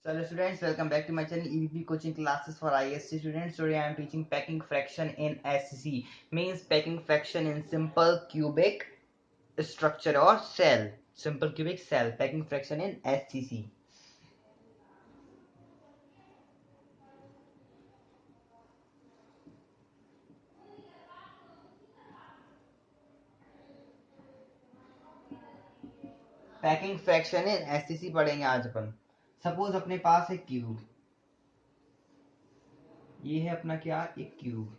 So hello students, welcome back to my channel EVP coaching classes for ISC students. Today I am teaching packing fraction in SCC, means packing fraction in simple cubic structure or cell. Simple cubic cell, packing fraction in SCC. Packing fraction in SCC पढ़ेंगे आज अपन। Suppose अपने पास है cube, ये है अपना क्या, एक cube.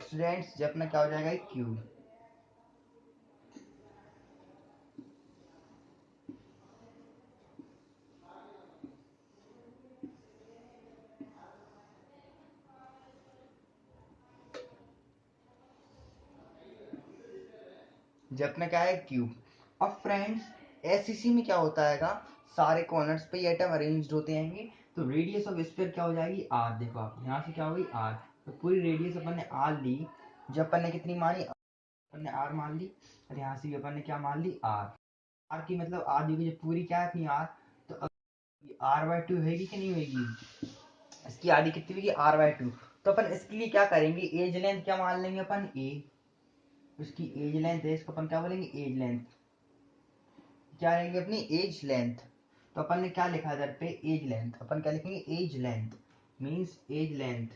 Students, ये अपना क्या हो जाएगा, एक क्यूब। जब अपना क्या है, क्यूब। अब फ्रेंड्स एससीसी में क्या होता है, सारे कॉर्नर्स पे ये एटम अरेंज्ड होते हैं। तो रेडियस ऑफ स्फीयर क्या हो जाएगी, आर। देखो आप यहाँ से क्या होगी, आर। तो पूरी रेडियस अपन ने आर ली। जब अपन ने कितनी मानी, अपन ने आर मान ली। और यहाँ से भी अपन ने क्या मान ली, आर। आर की मतलब आर दी जब पूरी क्या है अपनी आर, तो आर बाय टू होगी कि नहीं होगी। इसकी आधी कितनी होगी, आर बाय टू। तो अपन इसके लिए क्या करेंगे, एज लेंथ क्या मान लेंगे अपन, ए। उसकी एज लेंथ है, इसको अपन क्या बोलेंगे, एज लेंथ। क्या रहेंगे अपनी एज लेंथ। तो अपन ने क्या लिखा इधर पे, एज लेंथ। अपन क्या लिखेंगे, edge length means edge length.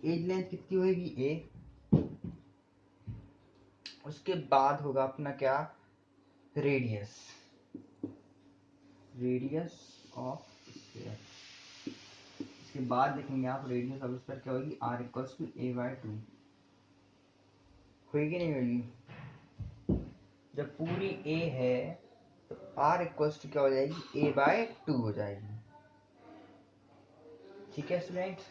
Edge length कितनी होगी, ए। उसके बाद होगा अपना क्या, रेडियस। Radius of sphere. इसके बाद लिखेंगे आप, रेडियस ऑफ स्फीयर क्या होगी, r equals to a by two. होगी नहीं होगी। जब पूरी ए है तो आर इक्वल्स टू क्या हो जाएगी, ए बाय टू हो जाएगी। ठीक है students,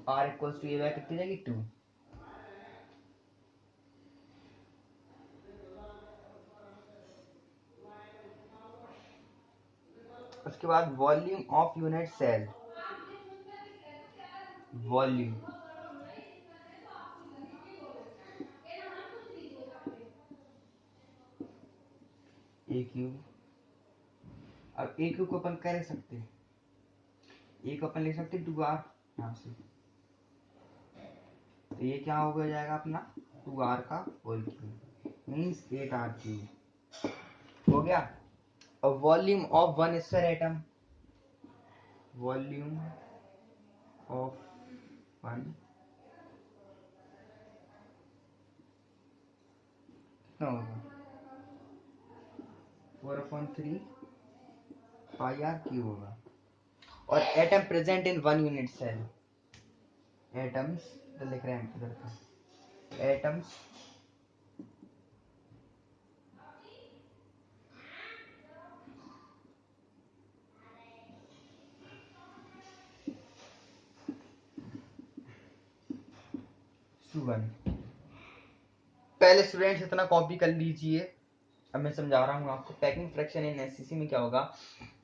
r equals to a by कितनी जाएगी, टू। उसके बाद volume of unit cell. Volume a cube. अब ए क्यूब को अपन क्या लिख सकते हैं, ए को अपन लिख सकते हैं टू आर यहाँ से। तो ये क्या हो जाएगा अपना, टू आर का whole cube means eight r cube हो गया। अब volume of one square atom. Volume of one कितना होगा, 4/3 पाई आर क्यूब होगा। और atom present in one unit cell. Atoms तो लिख रहे हैं इधर पे, एटम्स वन। पहले स्टूडेंट्स इतना कॉपी कर लीजिए। अब मैं समझा रहा हूँ आपको, पैकिंग फ्रैक्शन इन एससीसी में क्या होगा।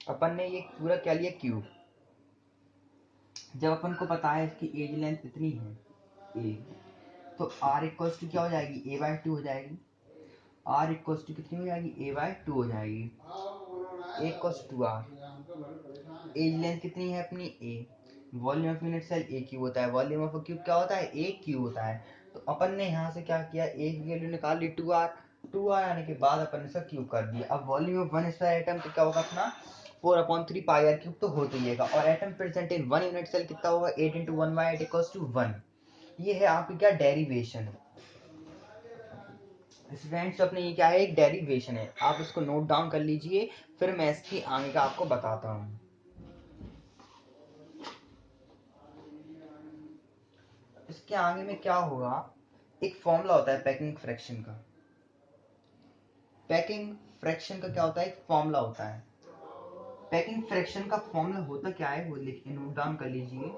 अपन ने ये पूरा क्या लिया, क्यूब। जब अपन को पता है इसकी एज लेंथ कितनी है, ए, तो आर इक्वल्स टू क्या हो जाएगी, ए बाय टू हो जाएगी। आर इक्वल्स टू कितनी हो जाएगी, ए बाय टू हो जाएगी। A equals to r. Edge length कितनी है अपनी, a. Volume of unit cell a cube होता है। वॉल्यूम ऑफ क्यूब क्या होता है, ए क्यूब होता है। तो अपन ने यहाँ से क्या किया, ए की वैल्यू निकाल ली, टू आर। टू आर आने के बाद अपन ने इसका क्यूब कर दिया। अब volume of one square atom तो क्या होगा अपना, 4/3 पाई आर क्यूब तो होता ही है। और atom present in one unit cell कितना होगा, 8 into one by eight equals to one. ये है आपकी क्या, डेरिवेशन। स्टूडेंट्स अपने ये क्या है, एक डेरिवेशन है। आप इसको नोट डाउन कर लीजिए, फिर मैं इसकी आगे का आपको बताता हूँ। इसके आगे में क्या होगा, एक फॉर्मूला होता है पैकिंग फ्रैक्शन का। पैकिंग फ्रैक्शन का क्या होता है, एक फॉर्मूला होता है। पैकिंग फ्रैक्शन का फॉर्मूला होता क्या है, वो लिख नोट डाउन कर लीजिए।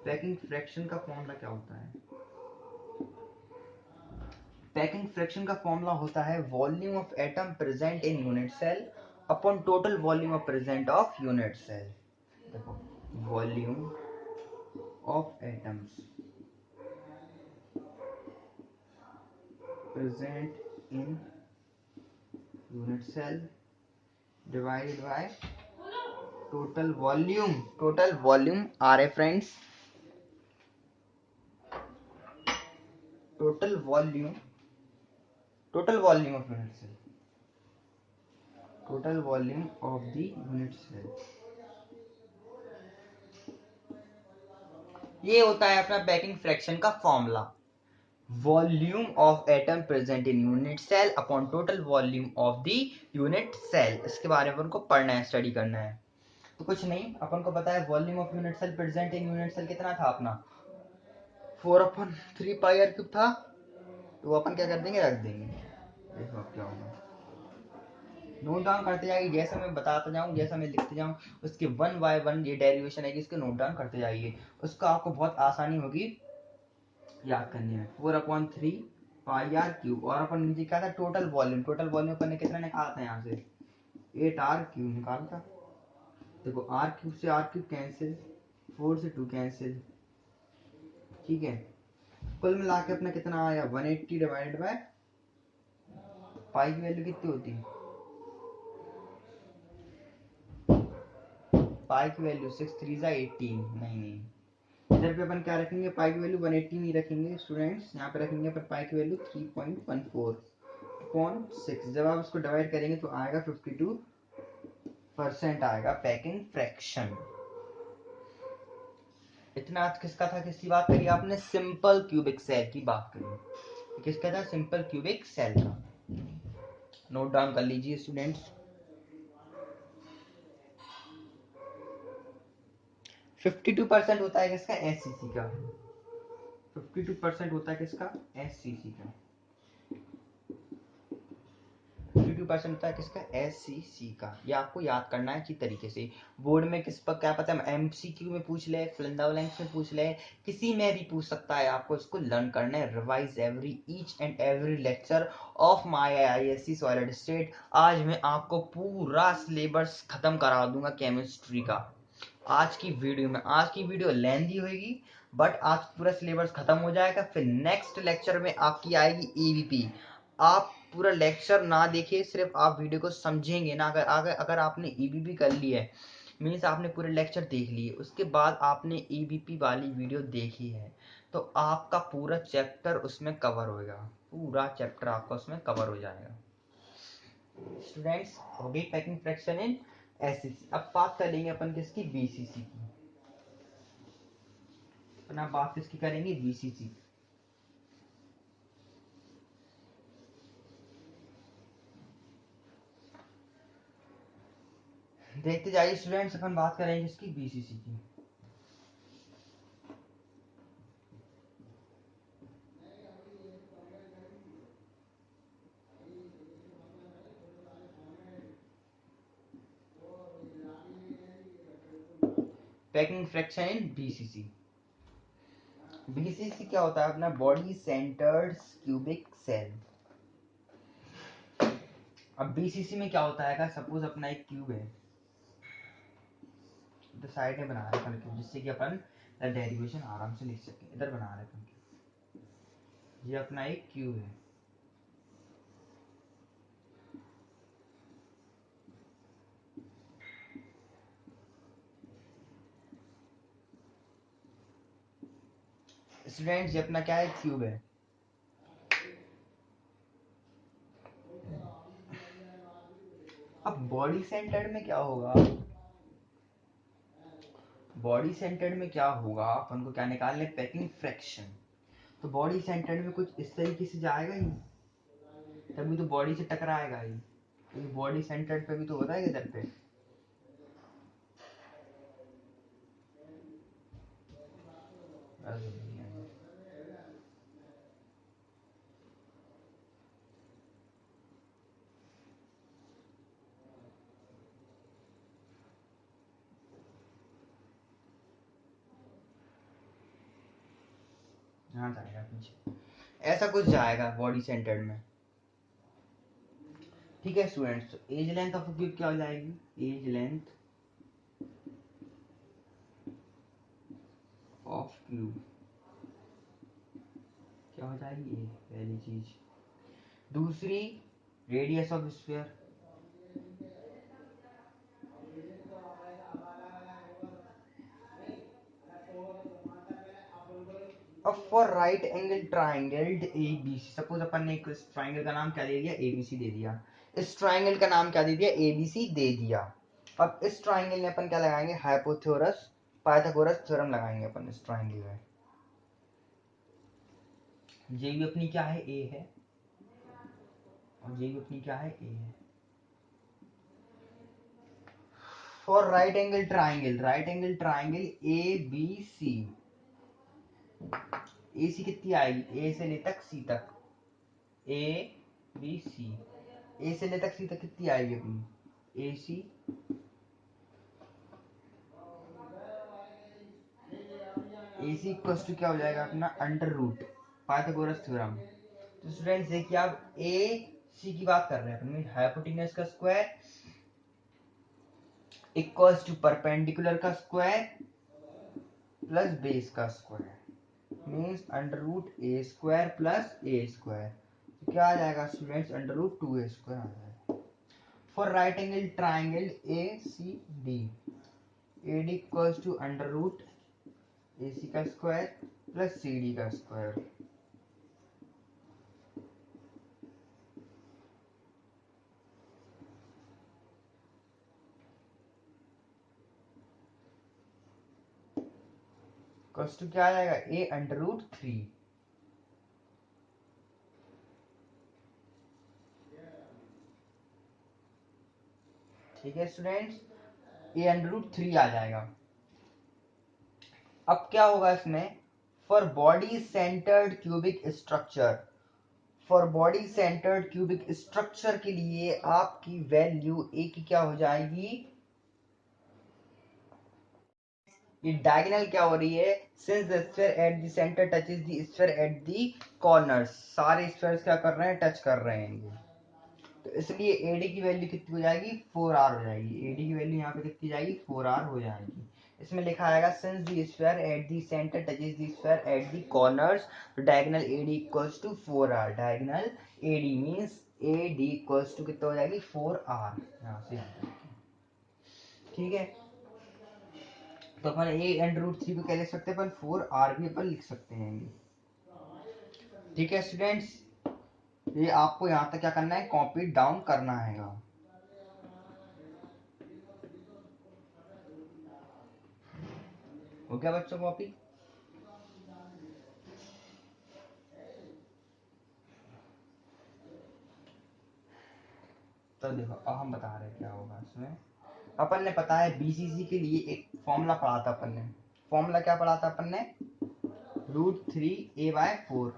पैकिंग फ्रैक्शन का फॉर्मूला क्या होता है, पैकिंग फ्रैक्शन का फॉर्मूला होता है volume of atom present in unit cell upon total volume of present of unit cell. देखो, volume of atoms present in unit cell divided by total volume RA friends, total volume of unit cell, total volume of the unit cell. ये होता है अपना packing fraction का formula, volume of atom present in unit cell upon total volume of the unit cell. इसके बारे में उनको पढ़ना है, स्टडी करना है। तो कुछ नहीं, अपन को पता है volume of unit cell present in unit cell कितना था अपना, 4/3 पाई आर क्यूब था। तो अपन क्या कर देंगे, रख देंगे। देखो अब क्या होगा, नोट डाउन करते जाइए, जैसा मैं बताता जाऊँ, जैसा मैं लिखते जाऊँ, उसके 1 बाय 1 ये डेरिवेशन है कि इसको नोट डाउन करते जाइए, उसका आपको बहुत आसानी होगी याद करने में। 4/3 पाई आर क्यूब, और अपन नीचे क्या था, टोटल वॉल्यूम अपन ने कितना निकाला था यहाँ से, 8r क्यूब निकाला था। देखो आर क्यूब से आर क्यूब कैंसिल, 4 से 2 कैंसिल, ठीक है। कुल मिला के अपना कितना आया, 180 डिवाइडेड बाय पाई की वैल्यू कितनी होती है, पाई की वैल्यू 6 3 18, नहीं इधर पे अपन क्या रखेंगे, पाई की वैल्यू 180 नहीं रखेंगे स्टूडेंट्स, यहाँ पे रखेंगे अपन पाई की वैल्यू 3.14/6। जब आप इसको डिवाइड करेंगे तो आएगा 52% आएगा पैकिंग फ्रैक्शन। इतना आज किसका था, किसकी बात करी आपने, सिंपल क्यूबिक सेल की बात करी। किसका था, सिंपल क्यूबिक सेल का। नोट डाउन कर लीजिए स्टूडेंट्स। 52% होता है किसका, एससीसी का। 52% होता है किसका, एससीसी का। 52% होता है किसका, एससीसी का। ये आपको याद करना है अच्छी तरीके से। बोर्ड में किस पर क्या पता है, एमसीक्यू में पूछ ले, फिलिंदा ब्लैंक्स में पूछ ले, किसी में भी पूछ सकता है। आपको इसको लर्न करना है, revise each and every lecture of my ISC solid state. आज मैं आपको पूरा सिलेबस खत्म करा दूंगा केमिस्ट्री का आज की वीडियो में। आज की वीडियो लेंथी होगी, बट आज पूरा सिलेबस खत्म हो जाएगा। फिर नेक्स्ट लेक्चर में आपकी आएगी एबीपी। आप पूरा लेक्चर ना देखिए, सिर्फ आप वीडियो को समझेंगे ना। अगर आपने एबीपी कर ली है, मीन्स आपने पूरे लेक्चर देख लिए, उसके बाद आपने एबीपी वाली वीडियो देखी है, तो आपका पूरा चैप्टर उसमें कवर होगा, पूरा चैप्टर आपका उसमें कवर हो जाएगा। स्टूडेंट्स, हो गई पैकिंग फ्रैक्शन इन एससीसी। अब बात करेंगे अपन किसकी, बीसीसी की। अपना बात किसकी करेंगे, बीसीसी। देखते जाइए स्टूडेंट्स, अपन बात करेंगे इसकी बीसीसी की। पैकिंग फ्रैक्शन इन बीसीसी। बीसीसी क्या होता है, अपना बॉडी सेंटर्ड क्यूबिक सेल। अब बीसीसी में क्या होता है, सपोज अपना एक क्यूब है, तो साइड में बना रहे हैं जिससे कि अपन डेरिवेशन आराम से लिख सके। इधर बना रहे हैं, ये अपना एक क्यूब है। स्टूडेंट्स, ये अपना क्या है, क्यूब है। अब बॉडी सेंटर्ड में क्या होगा, बॉडी सेंटर्ड में क्या होगा, अपन को क्या निकालने, पैकिंग फ्रैक्शन। तो बॉडी सेंटर्ड में कुछ इस तरीके से जाएगा ही, तभी तो बॉडी से टकराएगा ही। क्योंकि बॉडी सेंटर्ड पे भी तो होता है इधर पे। यहाँ जाएगा पीछे, ऐसा कुछ जाएगा बॉडी सेंटर्ड में। ठीक है स्टूडेंट्स, तो एज लेंथ ऑफ क्यूब क्या हो जाएगी, एज लेंथ ऑफ क्यूब क्या हो जाएगी, ये पहली चीज। दूसरी रेडियस ऑफ स्फीयर। अब for right angle triangle ABC, suppose अपन ने इस ट्राइंगल का नाम क्या दे दिया, एबीसी दे दिया। इस ट्राइंगल का नाम क्या दे दिया, एबीसी दे दिया। अब इस ट्राइंगल में अपन क्या लगाएंगे, हाइपोथेसिस पाइथागोरस थ्योरम लगाएंगे अपन इस ट्राइंगल में। ये भी अपनी क्या है, ए है, और ये भी अपनी क्या है, ए है। For right angle triangle, right angle triangle A B C, A C कितनी आएगी, ए से ले तक सी तक, ए बी सी, ए से ले तक सी तक कितनी आएगी अपनी, ए सी। ए सी इक्वल्स टू क्या हो जाएगा अपना, अंडर रूट पाइथागोरस थ्योरम। तो स्टूडेंट्स देखिए आप ए सी की बात कर रहे हैं अपन, हाइपोटेन्यूज का स्क्वायर इक्वल्स टू परपेंडिकुलर का स्क्वायर प्लस बेस का square, means under root a square plus a square. तो क्या आ जाएगा students, under root 2a square आ जाएगा। For right angle triangle A C D, A D equals to under root A C का square plus C D का square. Equals to क्या आ जाएगा, ए अंडर रूट 3। ठीक है स्टूडेंट्स, ए अंडर रूट 3 आ जाएगा। अब क्या होगा इसमें, for body centred cubic structure, for body centred cubic structure के लिए आपकी वैल्यू ए की क्या हो जाएगी, ये डायगोनल क्या हो रही है, since the sphere at the centre touches the sphere at the corners, सारे स्फीयर्स क्या कर रहे हैं, टच कर रहे हैं ये। तो इसलिए एडी की वैल्यू कितनी हो जाएगी, 4r हो जाएगी। एडी की वैल्यू यहाँ पे कितनी जाएगी, 4r हो जाएगी। इसमें लिखा आएगा since the sphere at the centre touches the sphere at the corners, diagonal AD equals to 4r, diagonal AD means AD equals to कितना हो जाएगी, 4r। यहाँ से यहाँ तक, ठीक है। तो अपन ए अंडर रूट 3 को क्या लिख सकते हैं अपन, 4r भी अपन लिख सकते हैं। ठीक है स्टूडेंट्स, ये आपको यहाँ तक क्या करना है, कॉपी डाउन करना है। हो गया बच्चों कॉपी। तो देखो अब हम बता रहे हैं क्या होगा इसमें। अपन ने पता है बीसीसी के लिए एक फॉर्मूला पढ़ा था अपन ने, फॉर्मूला क्या पढ़ा था अपन ने, √3a/4,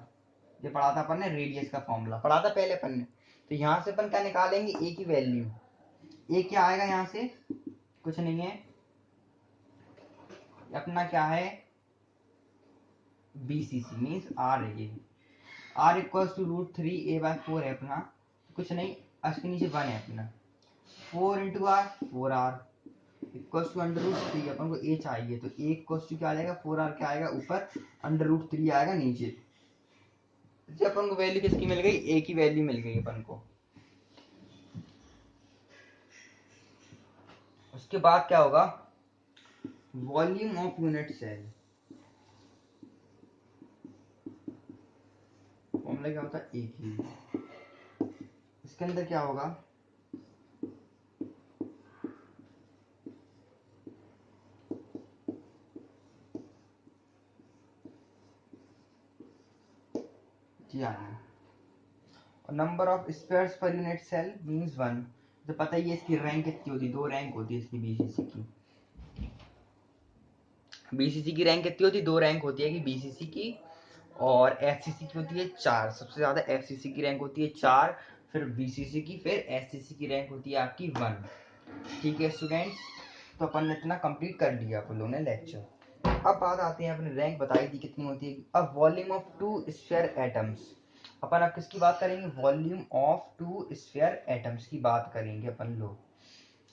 ये पढ़ा था अपन ने, रेडियस का फॉर्मूला पढ़ा था पहले अपन ने। तो यहाँ से अपन क्या निकालेंगे, ए की वैल्यू, ए क्या आएगा यहाँ से, कुछ नहीं है, अपना क्या है, बीसीसी मीन्स आर है ये, आर इक्वल्स टू √3a/4 है अपना, कुछ नहीं, इसके नीचे 1 है अपना, 4 into r, 4r equals to under root 3, अपन को ए चाहिए, तो ए इक्वल्स टू क्या आ जाएगा, 4r क्या आएगा ऊपर, अंडर रूट 3 आएगा नीचे। अपन को वैल्यू किसकी मिल गई, ए की वैल्यू मिल गई अपन को। उसके बाद क्या होगा, volume of unit cell, formula क्या होता है, ए की, इसके अंदर क्या होगा, जी आना, और number of spheres per unit cell means 1। तो पता ही है इसकी रैंक कितनी होती है, 2 रैंक होती है इसकी बीसीसी की, बीसीसी की रैंक कितनी होती है, 2 रैंक होती है कि बीसीसी की, और एफसीसी की होती है 4, सबसे ज्यादा एफसीसी की रैंक होती है 4, फिर बीसीसी की, फिर एससीसी की रैंक होती है आपकी 1। ठीक है स्टूडेंट्स, तो अपन ने इतना कंप्लीट कर लिया अपन लोगों ने लेक्चर। अब बात आते हैं, अपने रैंक बताई थी कितनी होती है। अब वॉल्यूम ऑफ 2 स्फीयर एटम्स, अपन अब किसकी बात करेंगे, वॉल्यूम ऑफ 2 स्फीयर एटम्स की बात करेंगे अपन लोग।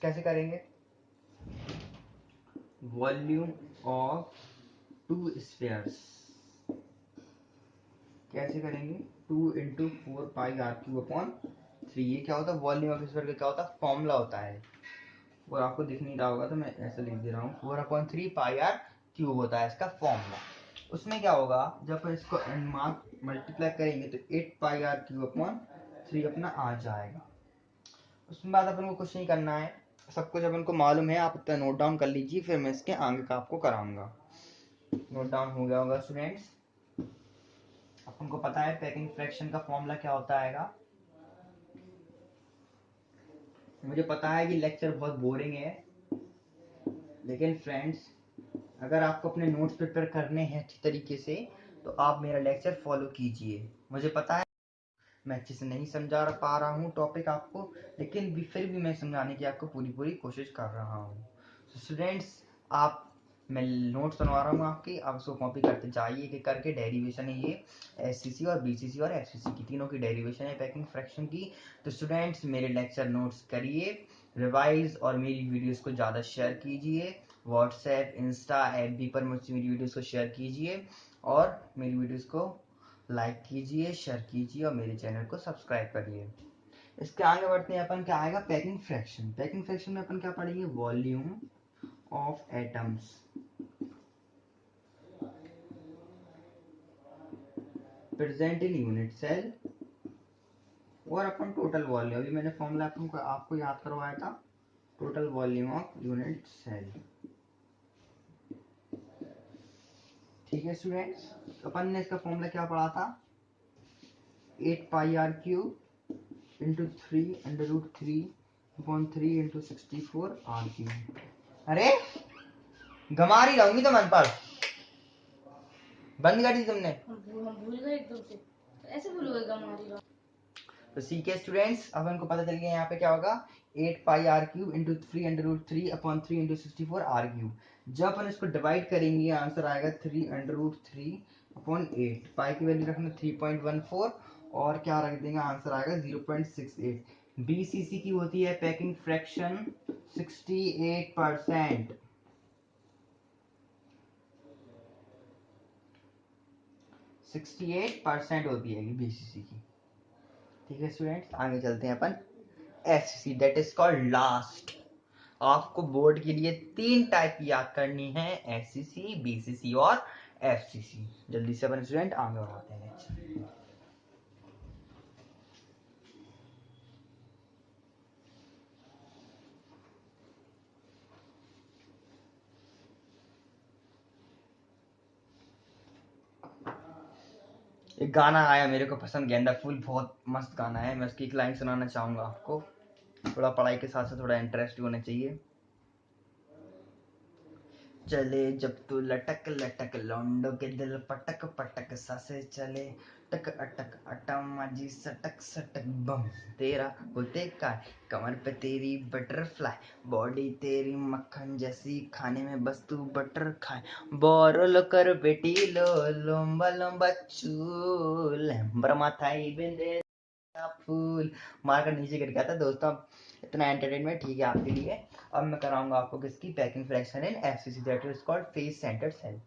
कैसे करेंगे, वॉल्यूम ऑफ 2 स्फीयर्स कैसे करेंगे, 2 × 4 πr³/3। ये क्या होता है, वॉल्यूम ऑफ स्फीयर का क्या होता है, फॉर्मूला होता है। और आपको दिख नहीं रहा होगा तो मैं ऐसे लिख दे रहा हूँ, 4/3 πr³ होता है इसका फॉर्मूला। उसमें क्या होगा, जब अपन इसको मल्टीप्लाई करेंगे तो 8πr³/3 अपना आ जाएगा। उसमें बाद अपन को कुछ नहीं करना है, सब कुछ अपन को मालूम है, आप इतना नोट डाउन कर लीजिए, फिर मैं इसके आगे का आपको कराऊंगा। नोट डाउन हो गया होगा स्टूडेंट्स। अपन को पता है पैकिंग फ्रैक्शन का फॉर्मूला क्या होता है। मुझे पता है कि लेक्चर बहुत बोरिंग है, लेकिन फ्रेंड्स अगर आपको अपने नोट्स प्रिपेयर करने हैं अच्छी तरीके से तो आप मेरा लेक्चर फॉलो कीजिए। मुझे पता है मैं अच्छे से नहीं समझा पा रहा हूँ टॉपिक आपको, लेकिन फिर भी मैं समझाने की आपको पूरी पूरी कोशिश कर रहा हूँ। स्टूडेंट्स आप, मैं नोट्स बनवा रहा हूँ आपकी, आप उसको कॉपी करते जाइए कि करके। डेरिवेशन है ये, एससीसी और बीसीसी और एफसीसी की तीनों की डेरिवेशन है पैकिंग फ्रैक्शन की। तो स्टूडेंट्स मेरे लेक्चर नोट्स करिए रिवाइज, और मेरी वीडियोस को ज़्यादा शेयर कीजिए, व्हाट्सएप इंस्टा एफबी पर मुझसे मेरी वीडियोस को शेयर कीजिए, और मेरी वीडियोस को लाइक कीजिए, शेयर कीजिए, और मेरे चैनल को सब्सक्राइब करिए। इसके आगे बढ़ते हैं अपन, क्या आएगा, पैकिंग फ्रैक्शन। पैकिंग फ्रैक्शन में अपन क्या पढ़ेंगे, volume of atoms present in unit cell, और अपन टोटल वॉल्यूम, अभी मैंने फॉर्मूला आपको याद करवाया था, total volume of unit cell. ठीक है स्टूडेंट्स, अपन ने इसका फॉर्मूला क्या पढ़ा था, 8πr³ × 3√3/3 × 64r³। अरे घमारी रहूंगी तो मन पर बंद कर दी तुमने, हम भूल गए एकदम से, ऐसे भूल गए घमारी रहा। तो ठीक है स्टूडेंट्स, अब हमको पता चल गया यहाँ पे क्या होगा, 8πr³ × 3√3/3 जब अपन इसको डिवाइड करेंगे आंसर आएगा 3√3/8। पाई की वैल्यू रखना 3.14, और क्या रख देंगे, आंसर आएगा 0.68। बीसीसी की होती है पैकिंग फ्रैक्शन 68%। 68% होती है बीसीसी की। ठीक है स्टूडेंट्स, आगे चलते हैं अपन FCC, that is called last. आपको बोर्ड के लिए 3 टाइप की याद करनी है, एफसीसी, बीसीसी और एफसीसी। जल्दी से अपन स्टूडेंट आगे बढ़ाते हैं नेक्स्ट। एक गाना आया मेरे को पसंद, गेंदा फूल, बहुत मस्त गाना है, मैं उसकी एक लाइन सुनाना चाहूंगा आपको। थोड़ा पढ़ाई के साथ साथ थोड़ा इंटरेस्ट होना चाहिए। चले जब तू लटक लटक, लौंडो के दिल पटक पटक, सासे चले टक अटक अटम जी सटक सटक बम। तेरा होते का कमर पे तेरी बटरफ्लाई, बॉडी तेरी मक्खन जैसी, खाने में बस तू बटर खाए। बोरल कर बेटी लो, लंबा लंबा चूल, ब्रह्माथाई बिंदे फूल। मारकर नीचे गिर गया था दोस्तों। इतना एंटरटेनमेंट ठीक है आपके लिए। अब मैं कराऊंगा आपको किसकी, packing fraction in FCC, that is called face centred cell.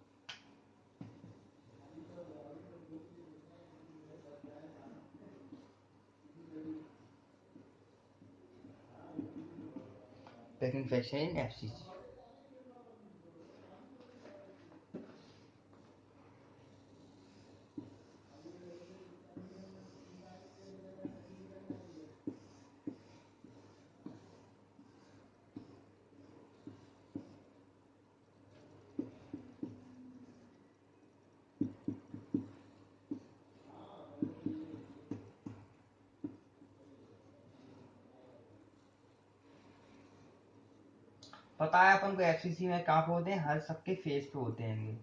Packing fraction in FCC. पता है अपन को एफसीसी में कहाँ पे होते हैं, हर सबके फेस पे होते हैं।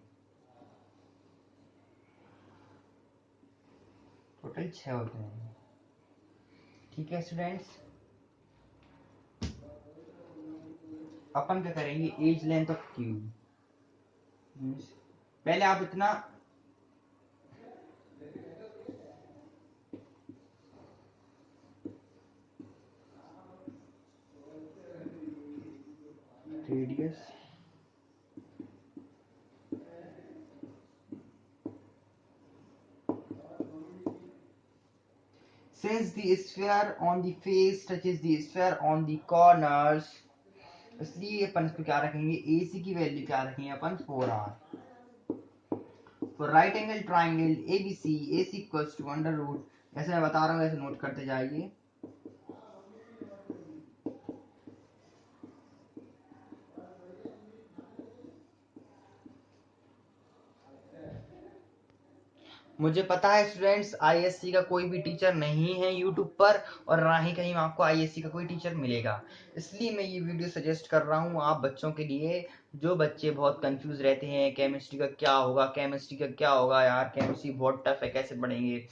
टोटल 6 होते हैं। ठीक है स्टूडेंट्स, अपन क्या करेंगे, एज लेंथ ऑफ क्यूब। पहले आप इतना radius since the sphere on the face touches the sphere on the corners, इसलिए अपन इसको क्या रखेंगे, AC की वैल्यू क्या रखेंगे अपन 4R. For right angle triangle ABC, AC equals to under root, ऐसे मैं बता रहा हूँ, ऐसे नोट करते जाइए. मुझे पता है स्टूडेंट्स, आईएससी का कोई भी टीचर नहीं है यूट्यूब पर, और ना ही कहीं आपको आईएससी का कोई टीचर मिलेगा. इसलिए मैं ये वीडियो सजेस्ट कर रहा हूँ आप बच्चों के लिए, जो बच्चे बहुत कंफ्यूज रहते हैं, केमिस्ट्री का क्या होगा, केमिस्ट्री का क्या होगा यार, केमिस्ट्री बहुत टफ है, कैसे पढ़ेंगे.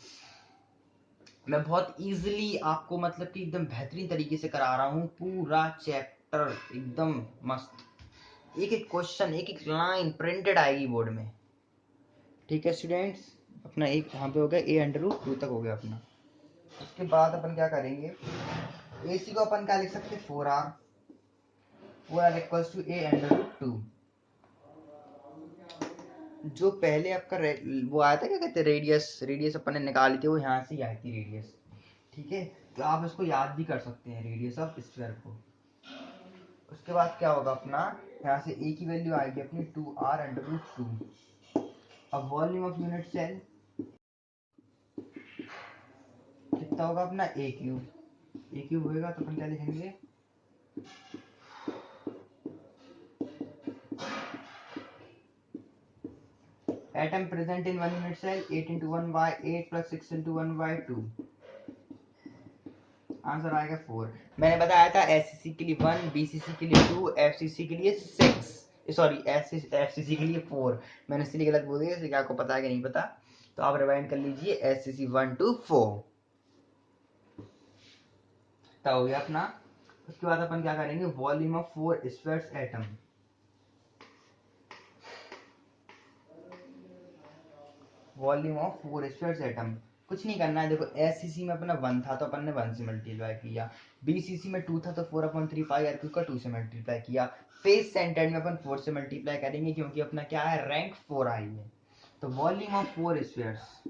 मैं बहुत इजीली आपको मतलब कि एकदम बेहतरीन तरीके से करा रहा हूँ, पूरा चैप्टर एकदम मस्त, एक एक क्वेश्चन, एक एक लाइन प्रिंटेड आएगी बोर्ड में. ठीक है स्टूडेंट्स, अपना एक यहाँ पे हो गया, a√2 तक हो गया अपना. उसके बाद अपन क्या करेंगे, AC को अपन क्या लिख सकते हैं, 4R. 4R equals to a√2. जो पहले आपका वो आया था, क्या कहते हैं, रेडियस, रेडियस अपन ने निकाली थी, वो यहाँ से आई थी रेडियस. ठीक है, तो आप इसको याद भी कर सकते हैं, रेडियस ऑफ स्फीयर को. उसके बाद क्या होगा अपना, यहाँ से A की वैल्यू आएगी अपनी 2R√2. अब वॉल्यूम ऑफ यूनिट सेल कितना होगा अपना, A³ होएगा, तो अपन क्या लिखेंगे, atom present in 1 unit cell 8 into 1/8 plus 6 into 1/2. Answer आएगा 4. मैंने बताया था एससीसी के लिए 1, बीसीसी के लिए 2, एफसीसी के लिए 6, सॉरी एफसीसी के लिए 4. मैंने इसलिए गलत बोल दिया, इसलिए आपको पता है कि नहीं पता, तो आप रिवाइंड कर लीजिए, एससीसी 1 to 4 हो गया अपना. उसके बाद अपन क्या करेंगे, volume of 4 spheres atom. Volume of 4 spheres atom, कुछ नहीं करना है. देखो एससीसी में अपना 1 था तो अपन ने 1 से मल्टीप्लाई किया, बीसीसी में 2 था तो 4/3 पाई आर क्यू का 2 से मल्टीप्लाई किया, फेस सेंटर में अपन 4 से मल्टीप्लाई करेंगे क्योंकि अपना क्या है, रैंक 4 आई है. तो वॉल्यूम ऑफ 4 स्फीयर्स,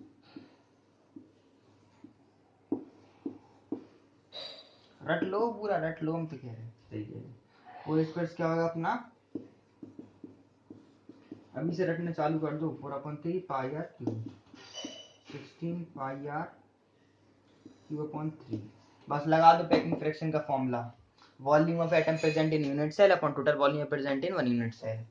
रट लो पूरा, रट लो, हम तो कह रहे हैं सही कह रहे. 4 स्फीयर्स क्या होगा अपना, अभी से रटना चालू कर दो, 4/3 pi r cube, 16 pi r Q/3. बस लगा दो पैकिंग फ्रैक्शन का formula, volume of atom present in unit cell upon total volume present in 1 unit cell.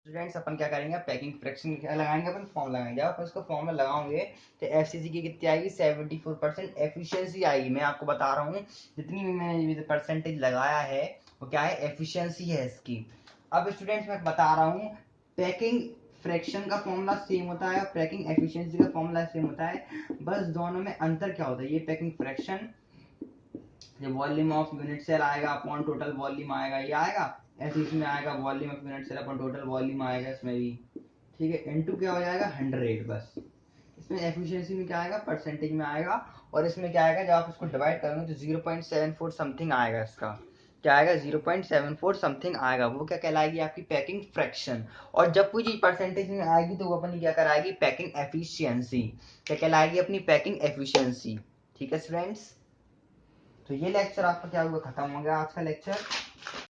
Students अपन क्या करेंगे, पैकिंग फ्रैक्शन क्या लगाएंगे, अपन फॉर्म लगाएंगे. आप इसको फॉर्मूला लगाओगे तो एफसीसी की कितनी आएगी, 74% एफिशिएंसी आएगी. मैं आपको बता रहा हूँ, जितनी भी मैंने परसेंटेज लगाया है वो क्या है, एफिशिएंसी है इसकी. अब स्टूडेंट्स मैं बता रहा हूँ, पैकिंग फ्रैक्शन का फॉर्मूला सेम होता है और पैकिंग एफिशिएंसी का फॉर्मूला सेम होता है, बस दोनों में अंतर क्या होता है, ये पैकिंग फ्रैक्शन, ये वॉल्यूम ऑफ यूनिट सेल आएगा अपॉन टोटल वॉल्यूम आएगा, ये आएगा. ऐसे इसमें आएगा volume of unit cell upon total volume आएगा इसमें भी. ठीक है, इनटू क्या हो जाएगा, 100 बस. इसमें एफिशिएंसी में क्या आएगा, परसेंटेज में आएगा, और इसमें क्या आएगा, जब आप इसको डिवाइड करोगे तो 0.74 समथिंग आएगा. इसका क्या आएगा, 0.74 समथिंग आएगा. वो क्या कहलाएगी, आपकी पैकिंग फ्रैक्शन. और जब कोई चीज परसेंटेज में आएगी तो वो अपनी क्या कराएगी, पैकिंग एफिशिएंसी. क्या कहलाएगी, अपनी पैकिंग एफिशिएंसी. ठीक है स्टूडेंट्स, तो ये लेक्चर आपका क्या हुआ, खत्म हो गया आज का लेक्चर.